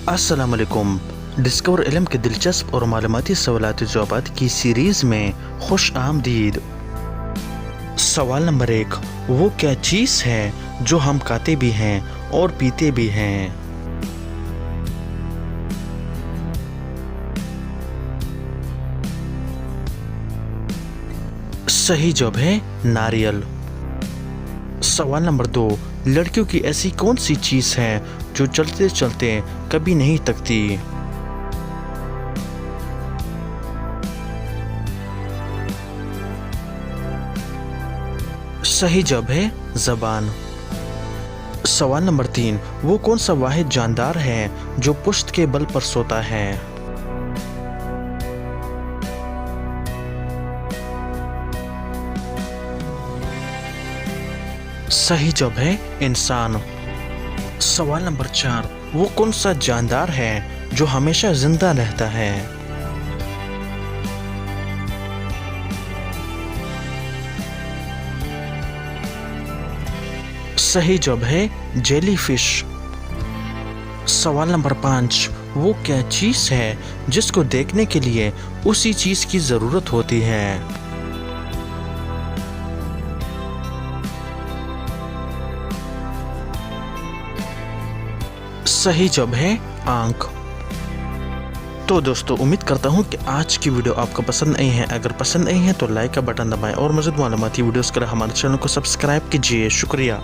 अस्सलाम वालेकुम। डिस्कवर इल्म के दिलचस्प और मालूमाती सवालाती जवाबात की सीरीज़ में खुश आमदीद। सवाल नंबर 1, वो क्या चीज़ है जो हम खाते भी हैं और पीते भी हैं? सही जवाब है नारियल। सवाल नंबर 2, लड़कियों की ऐसी कौन सी चीज़ है जो चलते चलते कभी नहीं थकती? सही जवाब है ज़बान। सवाल नंबर 3, वो कौन सा वाहिद जानदार है जो पुश्त के बल पर सोता है? सही जवाब है इंसान। सवाल नंबर 4, वो कौन सा जानदार है जो हमेशा जिंदा रहता है? सही जवाब है जेलीफिश। सवाल नंबर 5, वो क्या चीज़ है जिसको देखने के लिए उसी चीज़ की ज़रूरत होती है? सही जवाब है आंख। तो दोस्तों, उम्मीद करता हूँ कि आज की वीडियो आपको पसंद आई है। अगर पसंद आई है तो लाइक का बटन दबाएं और मज़ीद मालूमाती वीडियोस के लिए हमारे चैनल को सब्सक्राइब कीजिए। शुक्रिया।